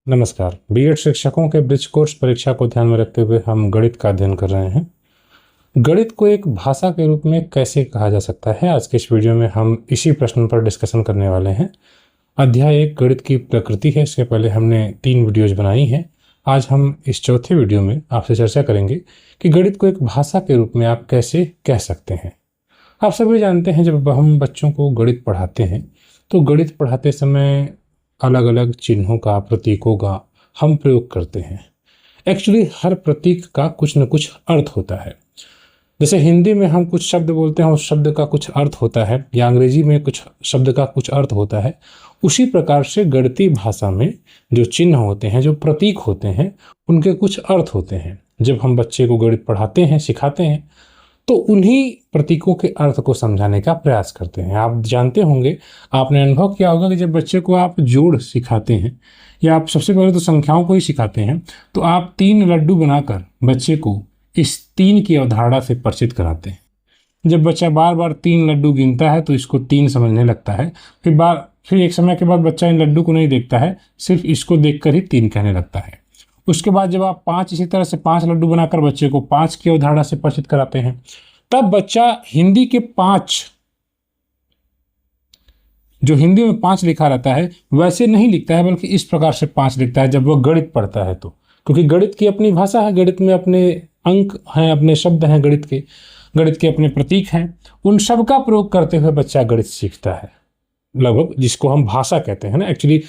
नमस्कार। बीएड शिक्षकों के ब्रिज कोर्स परीक्षा को ध्यान में रखते हुए हम गणित का अध्ययन कर रहे हैं। गणित को एक भाषा के रूप में कैसे कहा जा सकता है, आज के इस वीडियो में हम इसी प्रश्न पर डिस्कशन करने वाले हैं। अध्याय 1 गणित की प्रकृति है। इसके पहले हमने 3 वीडियोज बनाई हैं। आज हम इस चौथे वीडियो में आपसे चर्चा करेंगे कि गणित को एक भाषा के रूप में आप कैसे कह सकते हैं। आप सभी जानते हैं, जब हम बच्चों को गणित पढ़ाते हैं तो गणित पढ़ाते समय अलग अलग चिन्हों का, प्रतीकों का हम प्रयोग करते हैं। एक्चुअली हर प्रतीक का कुछ न कुछ अर्थ होता है। जैसे हिंदी में हम कुछ शब्द बोलते हैं, उस शब्द का कुछ अर्थ होता है, या अंग्रेजी में कुछ शब्द का कुछ अर्थ होता है। उसी प्रकार से गणितीय भाषा में जो चिन्ह होते हैं, जो प्रतीक होते हैं, उनके कुछ अर्थ होते हैं। जब हम बच्चे को गणित पढ़ाते हैं, सिखाते हैं, तो उन्हीं प्रतीकों के अर्थ को समझाने का प्रयास करते हैं। आप जानते होंगे, आपने अनुभव किया होगा कि जब बच्चे को आप जोड़ सिखाते हैं या आप सबसे पहले तो संख्याओं को ही सिखाते हैं, तो आप 3 लड्डू बनाकर बच्चे को इस 3 की अवधारणा से परिचित कराते हैं। जब बच्चा बार बार 3 लड्डू गिनता है तो इसको 3 समझने लगता है। फिर एक समय के बाद बच्चा इन लड्डू को नहीं देखता है, सिर्फ इसको देखकर ही 3 कहने लगता है। उसके बाद जब आप 5 इसी तरह से 5 लड्डू बनाकर बच्चे को 5 की अवधारणा से परिचित कराते हैं, तब बच्चा हिंदी के 5, जो हिंदी में 5 लिखा रहता है, वैसे नहीं लिखता है, बल्कि इस प्रकार से 5 लिखता है जब वो गणित पढ़ता है तो। क्योंकि गणित की अपनी भाषा है, गणित में अपने अंक हैं, अपने शब्द हैं, गणित के अपने प्रतीक हैं। उन सब का प्रयोग करते हुए बच्चा गणित सीखता है, लगभग, जिसको हम भाषा कहते हैं ना एक्चुअली।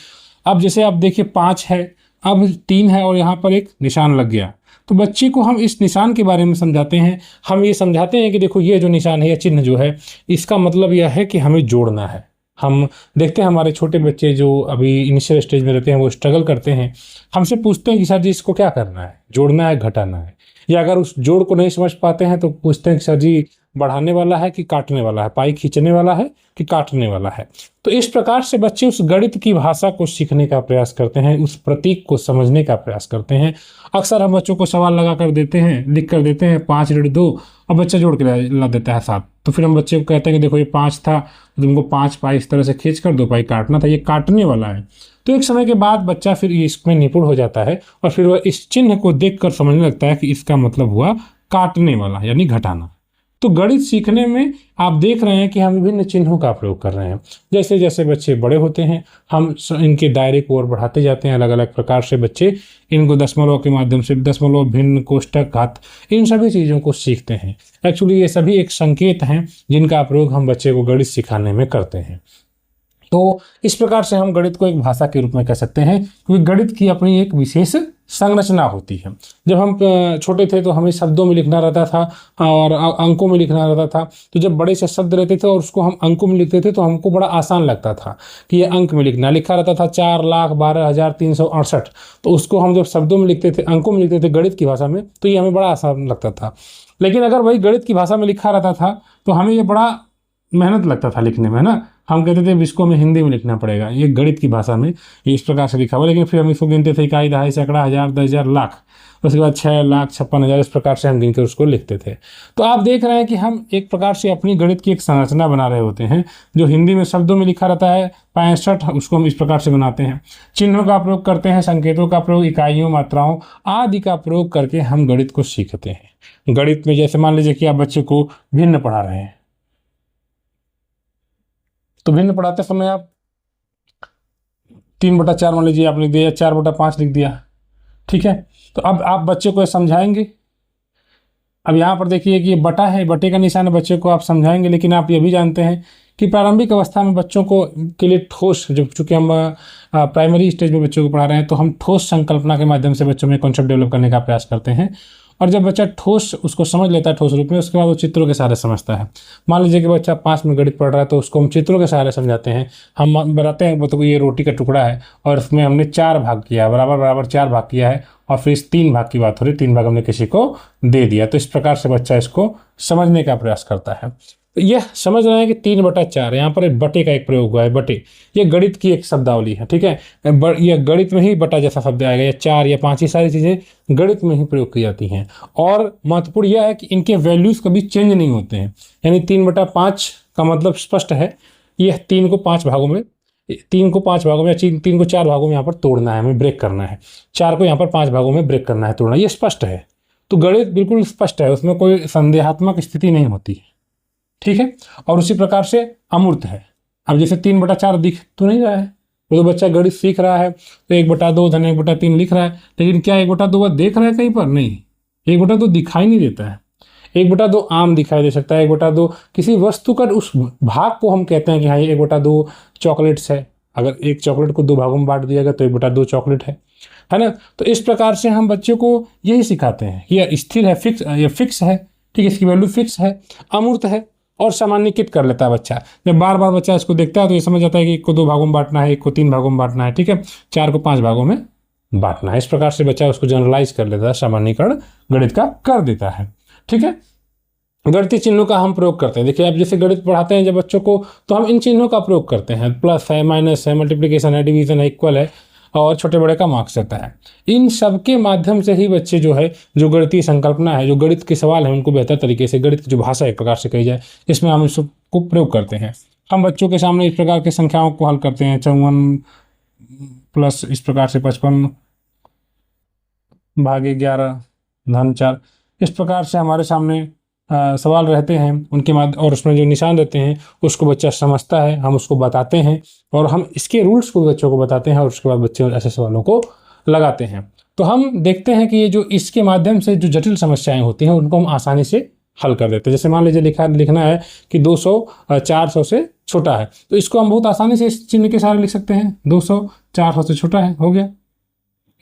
अब जैसे आप देखिए 5 है, अब 3 है और यहाँ पर एक निशान लग गया, तो बच्चे को हम इस निशान के बारे में समझाते हैं। हम ये समझाते हैं कि देखो, ये जो निशान है, ये चिन्ह जो है, इसका मतलब यह है कि हमें जोड़ना है। हम देखते हैं हमारे छोटे बच्चे जो अभी इनिशियल स्टेज में रहते हैं, वो स्ट्रगल करते हैं। हमसे पूछते हैं कि सर जी, इसको क्या करना है, जोड़ना है, घटाना है? या अगर उस जोड़ को नहीं समझ पाते हैं तो पूछते हैं कि सर जी, बढ़ाने वाला है कि काटने वाला है, पाई खींचने वाला है कि काटने वाला है? तो इस प्रकार से बच्चे उस गणित की भाषा को सीखने का प्रयास करते हैं, उस प्रतीक को समझने का प्रयास करते हैं। अक्सर हम बच्चों को सवाल लगा कर देते हैं, लिख कर देते हैं 5 + 2, और बच्चा जोड़ के ला देता है 7। तो फिर हम बच्चे को कहते हैं कि देखो, ये 5 था, तो तुमको 5 पाई इस तरह से खींच कर 2 पाई काटना था, ये काटने वाला है। तो एक समय के बाद बच्चा फिर इसमें निपुण हो जाता है और फिर वह इस चिन्ह को देखकर समझने लगता है कि इसका मतलब हुआ काटने वाला, यानी घटाना। तो गणित सीखने में आप देख रहे हैं कि हम विभिन्न चिन्हों का प्रयोग कर रहे हैं। जैसे जैसे बच्चे बड़े होते हैं, हम इनके दायरे को और बढ़ाते जाते हैं। अलग अलग प्रकार से बच्चे इनको दशमलव के माध्यम से, दशमलव, भिन्न, कोष्टक, घात, इन सभी चीज़ों को सीखते हैं। एक्चुअली ये सभी एक संकेत हैं जिनका प्रयोग हम बच्चे को गणित सिखाने में करते हैं। तो इस प्रकार से हम गणित को एक भाषा के रूप में कह सकते हैं, क्योंकि गणित की अपनी एक विशेष संरचना होती है। जब हम छोटे थे तो हमें शब्दों में लिखना रहता था और अंकों में लिखना रहता था। तो जब बड़े से शब्द रहते थे और उसको हम अंकों में लिखते थे तो हमको बड़ा आसान लगता था कि ये अंक में लिखना। लिखा रहता था 4,12,368, तो उसको हम जब शब्दों में लिखते थे, अंकों में लिखते थे गणित की भाषा में, तो ये हमें बड़ा आसान लगता था। लेकिन अगर वही गणित की भाषा में लिखा रहता था तो हमें ये बड़ा मेहनत लगता था लिखने में, है ना। हम कहते थे इसको हमें हिंदी में लिखना पड़ेगा, ये गणित की भाषा में ये इस प्रकार से लिखा हुआ। लेकिन फिर हम इसको गिनते थे, इकाई, दहाई, सैकड़ा, हजार, 10,000, लाख, उसके बाद 6,56,000, इस प्रकार से हम गिनकर उसको लिखते थे। तो आप देख रहे हैं कि हम एक प्रकार से अपनी गणित की एक संरचना बना रहे होते हैं। जो हिंदी में शब्दों में लिखा रहता है 65, उसको हम इस प्रकार से बनाते हैं। चिन्हों का प्रयोग करते हैं, संकेतों का प्रयोग, इकाइयों, मात्राओं आदि का प्रयोग करके हम गणित को सीखते हैं। गणित में जैसे मान लीजिए कि आप बच्चे को भिन्न पढ़ा रहे हैं, तो भिन्न पढ़ाते समय आप 3/4 मान लीजिए आप लिख दिया, 4/5 लिख दिया, ठीक है। तो अब आप बच्चे को समझाएंगे। अब यहाँ पर देखिए कि ये बटा है, बटे का निशान है, बच्चे को आप समझाएंगे। लेकिन आप ये भी जानते हैं कि प्रारंभिक अवस्था में बच्चों को के लिए ठोस, जब चूँकि हम प्राइमरी स्टेज में बच्चों को पढ़ा रहे हैं, तो हम ठोस संकल्पना के माध्यम से बच्चों में कॉन्सेप्ट डेवलप करने का प्रयास करते हैं। और जब बच्चा ठोस उसको समझ लेता है ठोस रूप में, उसके बाद वो चित्रों के सहारे समझता है। मान लीजिए कि बच्चा 5 में गणित पढ़ रहा है, तो उसको हम चित्रों के सहारे समझाते हैं। हम बताते हैं बच्चों को, ये रोटी का टुकड़ा है और इसमें हमने 4 भाग किया है, बराबर बराबर 4 भाग किया है, और फिर इस 3 भाग की बात हो रही, 3 भाग हमने किसी को दे दिया। तो इस प्रकार से बच्चा इसको समझने का प्रयास करता है। तो यह समझ रहे हैं कि 3/4, यहाँ पर बटे का एक प्रयोग हुआ है। बटे, ये गणित की एक शब्दावली है, ठीक है। यह गणित में ही बटा जैसा शब्द आएगा, या 4 या 5, ये सारी चीज़ें गणित में ही प्रयोग की जाती हैं। और महत्वपूर्ण यह है कि इनके वैल्यूज़ कभी चेंज नहीं होते हैं। यानी 3/5 का मतलब स्पष्ट है, यह 3 को 5 भागों में 3 को 5 भागों में या 3 को 4 भागों में यहाँ पर तोड़ना है, हमें ब्रेक करना है। 4 को यहाँ पर 5 भागों में ब्रेक करना है, तोड़ना, ये स्पष्ट है। तो गणित बिल्कुल स्पष्ट है, उसमें कोई संदेहात्मक स्थिति नहीं होती है, ठीक है। और उसी प्रकार से अमूर्त है। अब जैसे 3/4 दिख तो नहीं रहा है, वो तो बच्चा गणित सीख रहा है तो 1/2 धन 1/3 लिख रहा है, लेकिन क्या 1/2 वह देख रहा है कहीं पर? नहीं, 1/2 दिखाई नहीं देता है। 1/2 आम दिखाई दे सकता है, 1/2 किसी वस्तु का उस भाग को हम कहते हैं कि हाँ ये 1/2 चॉकलेट्स है। अगर एक चॉकलेट को 2 भागों में बांट दिया गया तो 1/2 चॉकलेट है ना। तो इस प्रकार से हम बच्चों को यही सिखाते हैं कि यह स्थिर है, फिक्स, ये फिक्स है, ठीक है, इसकी वैल्यू फिक्स है, अमूर्त है और सामान्यीकृत कर लेता है बच्चा। जब बार बार बच्चा इसको देखता है तो ये समझ जाता है कि 1 को 2 भागों में बांटना है, 1 को 3 भागों में बांटना है, ठीक है, 4 को 5 भागों में बांटना है। इस प्रकार से बच्चा उसको जनरलाइज कर लेता है, सामान्यीकरण गणित का कर देता है, ठीक है। गणितीय चिन्हों का हम प्रयोग करते हैं। देखिए, अब जैसे गणित पढ़ाते हैं जब बच्चों को तो हम इन चिन्हों का प्रयोग करते हैं। प्लस है, माइनस है, मल्टीप्लिकेशन है, डिवीजन है, इक्वल है और छोटे बड़े का मार्क्स रहता है। इन सब के माध्यम से ही बच्चे जो है, जो गणितीय संकल्पना है, जो गणित के सवाल है, उनको बेहतर तरीके से, गणित की जो भाषा एक प्रकार से कही जाए, इसमें हम इसको प्रयोग करते हैं। हम बच्चों के सामने इस प्रकार की संख्याओं को हल करते हैं। 54 प्लस इस प्रकार से 55 भागे 11 धन 4, इस प्रकार से हमारे सामने सवाल रहते हैं उनके माध्यम, और उसमें जो निशान रहते हैं उसको बच्चा समझता है, हम उसको बताते हैं और हम इसके रूल्स को बच्चों को बताते हैं और उसके बाद बच्चे ऐसे सवालों को लगाते हैं। तो हम देखते हैं कि ये जो इसके माध्यम से जो जटिल समस्याएं होती हैं उनको हम आसानी से हल कर देते हैं। जैसे मान लीजिए लिखना है कि 200 400 से छोटा है, तो इसको हम बहुत आसानी से इस चिन्ह के साथ लिख सकते हैं। 200 400 से छोटा है, हो गया,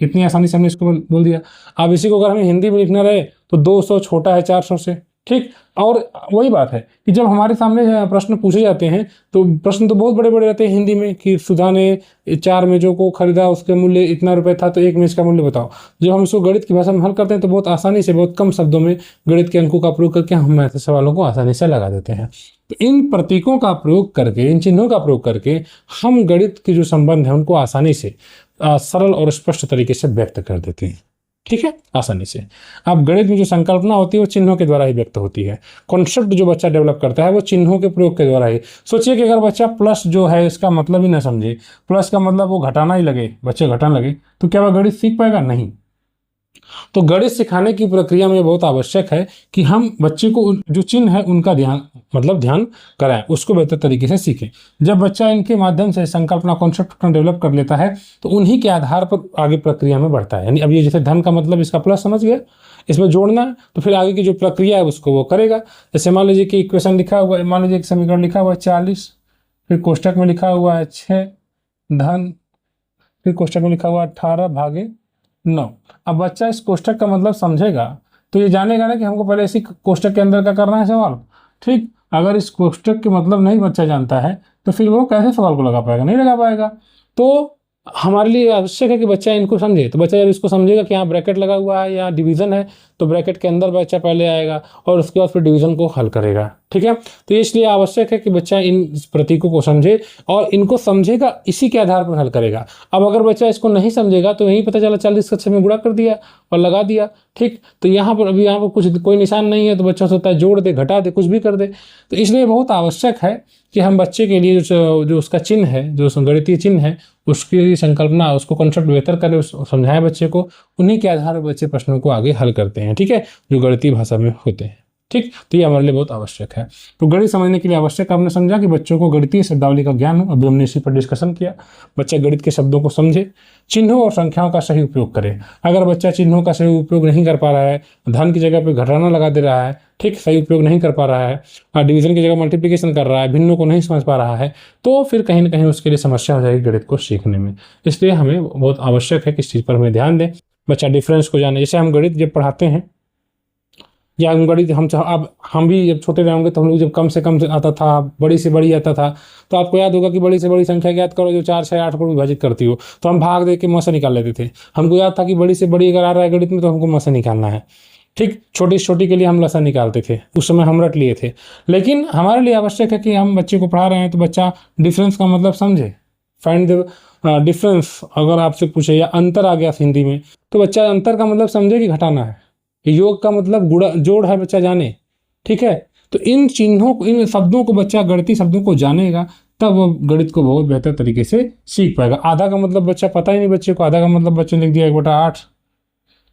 कितनी आसानी से हमने इसको बोल दिया। अब इसी को अगर हमें हिंदी में लिखना रहे तो 200 छोटा है 400 से, ठीक। और वही बात है कि जब हमारे सामने प्रश्न पूछे जाते हैं तो प्रश्न तो बहुत बड़े बड़े रहते हैं हिंदी में, कि सुधा ने 4 मेजों को खरीदा, उसके मूल्य इतना रुपए था, तो 1 मेज का मूल्य बताओ। जब हम इसको गणित की भाषा में हल करते हैं तो बहुत आसानी से, बहुत कम शब्दों में गणित के अंकों का प्रयोग करके हम ऐसे सवालों को आसानी से लगा देते हैं। तो इन प्रतीकों का प्रयोग करके, इन चिन्हों का प्रयोग करके हम गणित के जो संबंध है उनको आसानी से सरल और स्पष्ट तरीके से व्यक्त कर देते हैं, ठीक है, आसानी से। अब गणित में जो संकल्पना होती है वो चिन्हों के द्वारा ही व्यक्त होती है। कॉन्सेप्ट जो बच्चा डेवलप करता है वो चिन्हों के प्रयोग के द्वारा ही। सोचिए कि अगर बच्चा प्लस जो है इसका मतलब ही ना समझे, प्लस का मतलब वो घटाना ही लगे, बच्चे घटाने लगे, तो क्या वह गणित सीख पाएगा? नहीं। तो गणित सिखाने की प्रक्रिया में बहुत आवश्यक है कि हम बच्चे को जो चिन्ह है उनका ध्यान कराएं, उसको बेहतर तरीके से सीखें। जब बच्चा इनके माध्यम से संकल्पना, कॉन्सेप्ट डेवलप कर लेता है तो उन्हीं के आधार पर आगे प्रक्रिया में बढ़ता है। यानी अब ये जैसे धन का मतलब इसका प्लस समझ गया, इसमें जोड़ना है, तो फिर आगे की जो प्रक्रिया है उसको वो करेगा। जैसे मान लीजिए कि इक्वेशन लिखा हुआ है, मान लीजिए एक समीकरण लिखा हुआ है 40, फिर कोष्टक में लिखा हुआ है 6 धन, फिर कोष्टक में लिखा हुआ 18 भागे 9। अब बच्चा इस कोष्टक का मतलब समझेगा तो ये जानेगा ना कि हमको पहले इसी कोष्टक के अंदर का करना है सवाल, ठीक। अगर इस कोष्टक के मतलब नहीं बच्चा जानता है तो फिर वो कैसे सवाल को लगा पाएगा? नहीं लगा पाएगा। तो हमारे लिए आवश्यक है कि बच्चा इनको समझे। तो बच्चा जब इसको समझेगा कि यहाँ ब्रैकेट लगा हुआ है या डिवीजन है, तो ब्रैकेट के अंदर बच्चा पहले आएगा और उसके बाद फिर डिवीजन को हल करेगा, ठीक है। तो इसलिए आवश्यक है कि बच्चा इन प्रतीकों को समझे और इनको समझेगा, इसी के आधार पर हल करेगा। अब अगर बच्चा इसको नहीं समझेगा तो यही पता चला 40 का 6 में गुणा कर दिया और लगा दिया, ठीक। तो यहाँ पर अभी यहाँ पर कुछ कोई निशान नहीं है तो बच्चा सोचता है जोड़ दे, घटा दे, कुछ भी कर दे। तो इसलिए बहुत आवश्यक है कि हम बच्चे के लिए जो उसका चिन्ह है, जो गणितीय चिन्ह है, उसकी संकल्पना, उसको कॉन्सेप्ट बेहतर करें, समझाएं बच्चे को। उन्हीं के आधार पर बच्चे प्रश्नों को आगे हल करते हैं, ठीक है, जो गणितीय भाषा में होते हैं, ठीक। तो ये हमारे लिए बहुत आवश्यक है। तो गणित समझने के लिए आवश्यक हमने समझा कि बच्चों को गणितीय शब्दावली का ज्ञान हो। अभी हमने इसी पर डिस्कशन किया। बच्चा गणित के शब्दों को समझे, चिन्हों और संख्याओं का सही उपयोग करे। अगर बच्चा चिन्हों का सही उपयोग नहीं कर पा रहा है, धन की जगह पे घटाना लगा दे रहा है, ठीक, सही उपयोग नहीं कर पा रहा है, डिवीजन की जगह मल्टीप्लिकेशन कर रहा है, भिन्नों को नहीं समझ पा रहा है, तो फिर कहीं ना कहीं उसके लिए समस्या हो जाएगी गणित को सीखने में। इसलिए हमें बहुत आवश्यक है कि इस चीज़ पर हमें ध्यान दें, बच्चा डिफरेंस को जाने। जैसे हम गणित जब पढ़ाते हैं या हम गणित अब हम भी जब छोटे रहे होंगे तो हम लोग जब कम से कम आता था, बड़ी से बड़ी आता था, तो आपको याद होगा कि बड़ी से बड़ी संख्या ज्ञात करो जो 4 6 8 को विभाजित करती हो, तो हम भाग दे के म से निकाल लेते थे। हमको याद था कि बड़ी से बड़ी अगर आ रहा है गणित में तो हमको म से निकालना है, ठीक। छोटी से छोटी के लिए हम लसा निकालते थे, उस समय हम रट लिए थे। लेकिन हमारे लिए आवश्यक है कि हम बच्चे को पढ़ा रहे हैं तो बच्चा डिफरेंस का मतलब समझे। फाइंड द डिफरेंस अगर आपसे पूछे, या अंतर आ गया हिंदी में, तो बच्चा अंतर का मतलब समझे कि घटाना है। योग का मतलब गुणा जोड़ है, बच्चा जाने, ठीक है। तो इन चिन्हों को, इन शब्दों को बच्चा गणितीय शब्दों को जानेगा तब वो गणित को बहुत बेहतर तरीके से सीख पाएगा। आधा का मतलब बच्चा पता ही नहीं बच्चे को, आधा का मतलब बच्चे ने लिख दिया 1/8,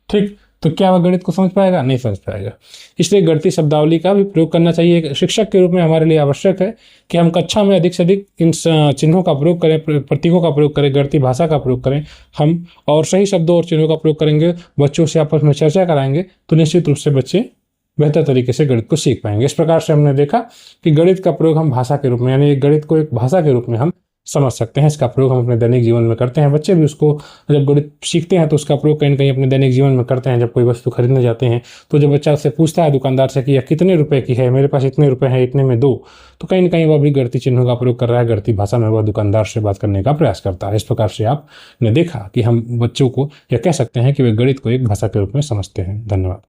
ठीक, तो क्या वह गणित को समझ पाएगा? नहीं समझ पाएगा। इसलिए गणितीय शब्दावली का भी प्रयोग करना चाहिए। एक शिक्षक के रूप में हमारे लिए आवश्यक है कि हम कक्षा में अधिक से अधिक इन चिन्हों का प्रयोग करें, प्रतीकों का प्रयोग करें, गणितीय भाषा का प्रयोग करें हम, और सही शब्दों और चिन्हों का प्रयोग करेंगे, बच्चों से आपस में चर्चा कराएंगे, तो निश्चित रूप से बच्चे बेहतर तरीके से गणित को सीख पाएंगे। इस प्रकार से हमने देखा कि गणित का प्रयोग हम भाषा के रूप में, यानी गणित को एक भाषा के रूप में हम समझ सकते हैं। इसका प्रयोग हम अपने दैनिक जीवन में करते हैं। बच्चे भी उसको जब गणित सीखते हैं तो उसका प्रयोग कहीं ना कहीं अपने दैनिक जीवन में करते हैं। जब कोई वस्तु खरीदने जाते हैं तो जब बच्चा उससे पूछता है दुकानदार से कि यह कितने रुपए की है, मेरे पास इतने रुपए हैं, इतने में दो, तो कहीं ना कहीं वह भी गणितीय चिन्हों का प्रयोग कर रहा है, गणितीय भाषा में वह दुकानदार से बात करने का प्रयास करता है। इस प्रकार से आपने देखा कि हम बच्चों को यह कह सकते हैं कि वे गणित को एक भाषा के रूप में समझते हैं। धन्यवाद।